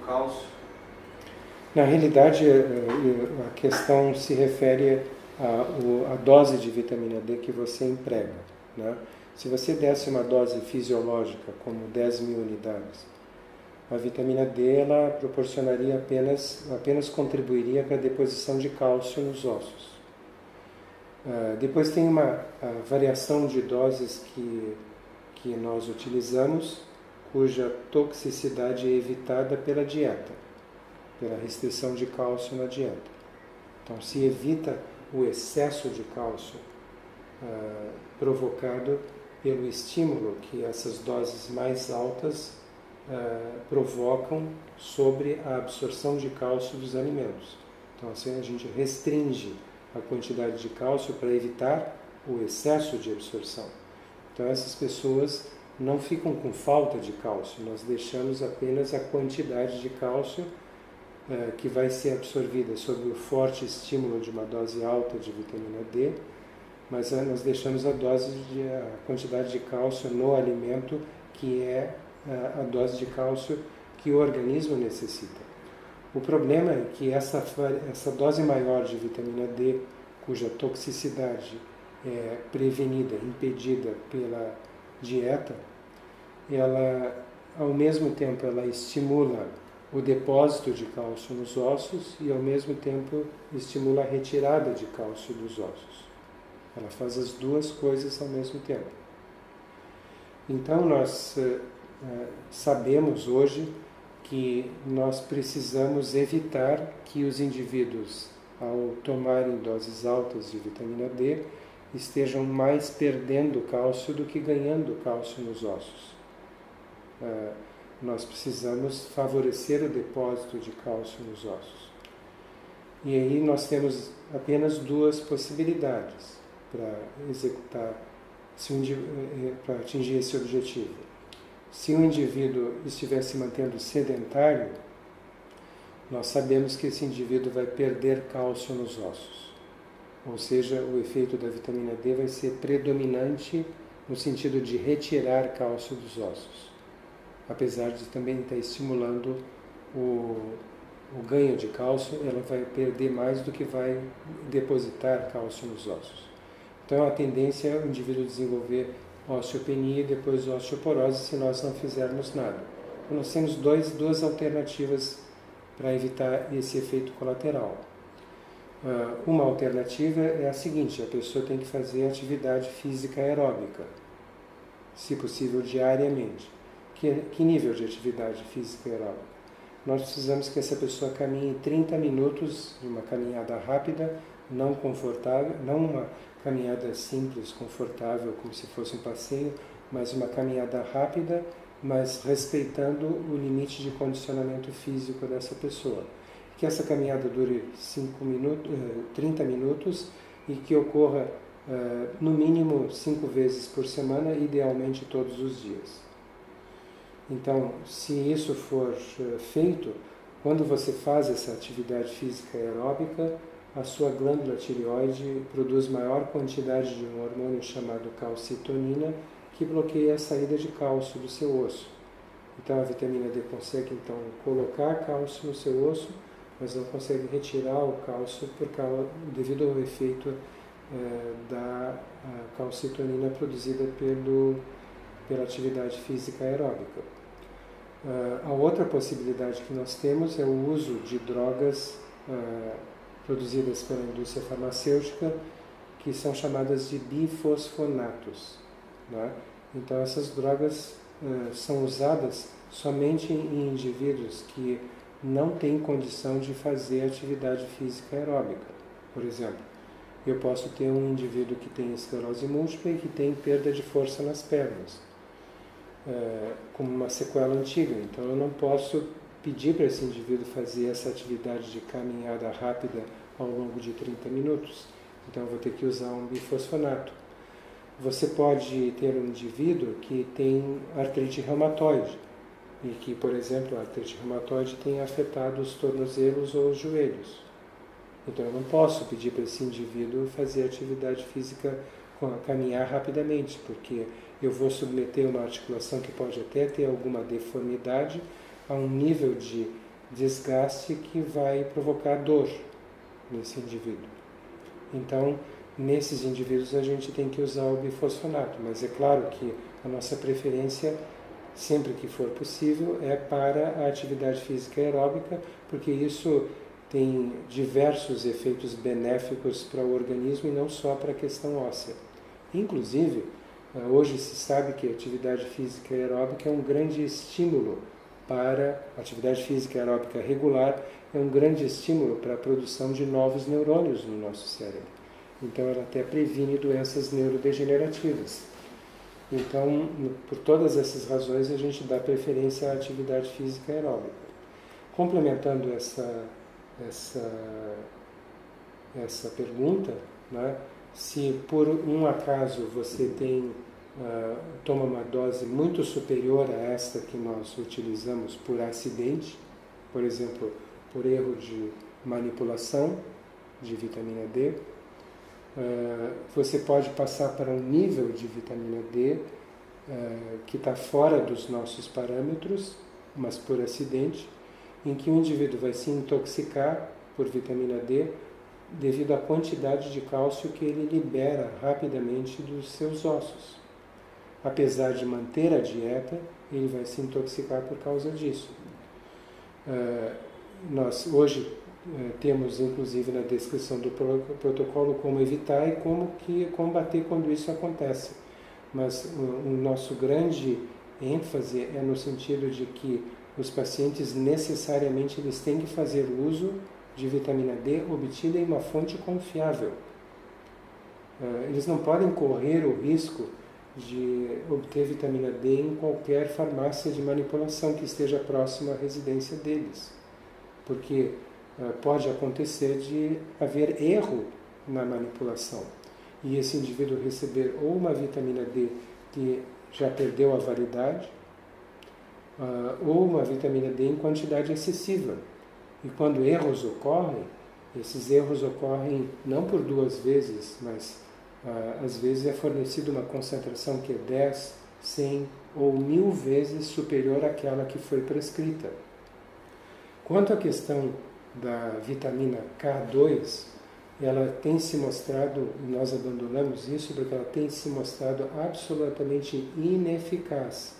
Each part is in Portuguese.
cálcio? Na realidade, a questão se refere à dose de vitamina D que você emprega, né? Se você desse uma dose fisiológica, como 10.000 unidades, a vitamina D ela proporcionaria apenas contribuiria para a deposição de cálcio nos ossos. Depois tem uma variação de doses que nós utilizamos, cuja toxicidade é evitada pela dieta, pela restrição de cálcio na dieta. Então, se evita o excesso de cálcio provocado pelo estímulo que essas doses mais altas provocam sobre a absorção de cálcio dos alimentos. Então, assim, a gente restringe a quantidade de cálcio para evitar o excesso de absorção. Então, essas pessoas não ficam com falta de cálcio, nós deixamos apenas a quantidade de cálcio que vai ser absorvida sob o forte estímulo de uma dose alta de vitamina D, mas nós deixamos a quantidade de cálcio no alimento, que é a dose de cálcio que o organismo necessita. O problema é que essa dose maior de vitamina D, cuja toxicidade é prevenida, impedida pela dieta, ela, ao mesmo tempo, ela estimula o depósito de cálcio nos ossos e, ao mesmo tempo, estimula a retirada de cálcio dos ossos. Ela faz as duas coisas ao mesmo tempo. Então, nós sabemos hoje que nós precisamos evitar que os indivíduos, ao tomarem doses altas de vitamina D, estejam mais perdendo cálcio do que ganhando cálcio nos ossos. Nós precisamos favorecer o depósito de cálcio nos ossos. E aí nós temos apenas duas possibilidades para executar, para atingir esse objetivo. Se o indivíduo estiver se mantendo sedentário, nós sabemos que esse indivíduo vai perder cálcio nos ossos. Ou seja, o efeito da vitamina D vai ser predominante no sentido de retirar cálcio dos ossos, apesar de também estar estimulando o ganho de cálcio, ela vai perder mais do que vai depositar cálcio nos ossos. Então a tendência é o indivíduo desenvolver osteopenia e depois osteoporose se nós não fizermos nada. Então nós temos duas alternativas para evitar esse efeito colateral. Uma alternativa é a seguinte: a pessoa tem que fazer atividade física aeróbica, se possível diariamente. Que nível de atividade física aeróbica? Nós precisamos que essa pessoa caminhe 30 minutos, uma caminhada rápida, não confortável, não uma caminhada simples, confortável, como se fosse um passeio, mas uma caminhada rápida, mas respeitando o limite de condicionamento físico dessa pessoa. Que essa caminhada dure 30 minutos e que ocorra no mínimo 5 vezes por semana, idealmente todos os dias. Então, se isso for feito, quando você faz essa atividade física aeróbica, a sua glândula tireoide produz maior quantidade de um hormônio chamado calcitonina, que bloqueia a saída de cálcio do seu osso. Então, a vitamina D consegue, então, colocar cálcio no seu osso, mas não consegue retirar o cálcio devido ao efeito da calcitonina produzida pela atividade física aeróbica. A outra possibilidade que nós temos é o uso de drogas produzidas pela indústria farmacêutica, que são chamadas de bifosfonatos, né? Então essas drogas são usadas somente em indivíduos que não têm condição de fazer atividade física aeróbica. Por exemplo, eu posso ter um indivíduo que tem esclerose múltipla e que tem perda de força nas pernas, como uma sequela antiga. Então eu não posso pedir para esse indivíduo fazer essa atividade de caminhada rápida ao longo de 30 minutos. Então eu vou ter que usar um bifosfonato. Você pode ter um indivíduo que tem artrite reumatoide e que, por exemplo, a artrite reumatoide tem afetado os tornozelos ou os joelhos. Então eu não posso pedir para esse indivíduo fazer atividade física, caminhar rapidamente, porque eu vou submeter uma articulação que pode até ter alguma deformidade a um nível de desgaste que vai provocar dor nesse indivíduo. Então, nesses indivíduos a gente tem que usar o bifosfonato, mas é claro que a nossa preferência, sempre que for possível, é para a atividade física aeróbica, porque isso tem diversos efeitos benéficos para o organismo e não só para a questão óssea. Inclusive, hoje se sabe que a atividade física aeróbica é um grande estímulo para a atividade física aeróbica regular, é um grande estímulo para a produção de novos neurônios no nosso cérebro. Então, ela até previne doenças neurodegenerativas. Então, por todas essas razões, a gente dá preferência à atividade física aeróbica. Complementando essa pergunta, né? Se por um acaso você toma uma dose muito superior a esta que nós utilizamos por acidente, por exemplo, por erro de manipulação de vitamina D, você pode passar para um nível de vitamina D que está fora dos nossos parâmetros, mas por acidente, em que o indivíduo vai se intoxicar por vitamina D devido à quantidade de cálcio que ele libera rapidamente dos seus ossos. Apesar de manter a dieta, ele vai se intoxicar por causa disso. Nós hoje temos, inclusive, na descrição do protocolo como evitar e como que combater quando isso acontece. Mas o nosso grande ênfase é no sentido de que os pacientes necessariamente eles têm que fazer uso de vitamina D obtida em uma fonte confiável. Eles não podem correr o risco de obter vitamina D em qualquer farmácia de manipulação que esteja próxima à residência deles, porque pode acontecer de haver erro na manipulação e esse indivíduo receber ou uma vitamina D que já perdeu a validade ou uma vitamina D em quantidade excessiva. E quando erros ocorrem, esses erros ocorrem não por 2 vezes, mas às vezes é fornecida uma concentração que é 10, 100 ou 1000 vezes superior àquela que foi prescrita. Quanto à questão da vitamina K2, ela tem se mostrado, e nós abandonamos isso porque ela tem se mostrado absolutamente ineficaz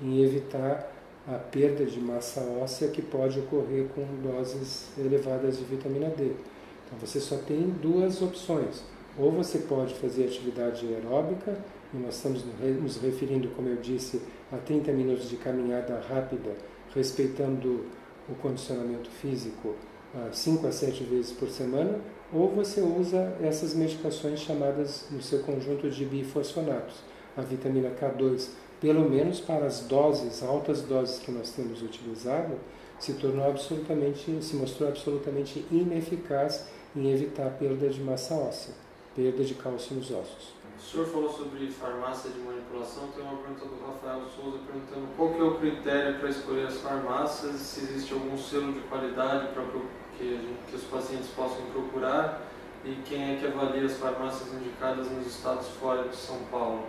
em evitar a perda de massa óssea que pode ocorrer com doses elevadas de vitamina D. Então você só tem 2 opções. Ou você pode fazer atividade aeróbica, e nós estamos nos referindo, como eu disse, a 30 minutos de caminhada rápida, respeitando o condicionamento físico 5 a 7 vezes por semana, ou você usa essas medicações chamadas no seu conjunto de bifosfonatos, a vitamina K2, pelo menos para as doses, altas doses que nós temos utilizado, se mostrou absolutamente ineficaz em evitar a perda de massa óssea, perda de cálcio nos ossos. O senhor falou sobre farmácia de manipulação, tem uma pergunta do Rafael Souza perguntando qual que é o critério para escolher as farmácias, se existe algum selo de qualidade para que os pacientes possam procurar e quem é que avalia as farmácias indicadas nos estados fora de São Paulo.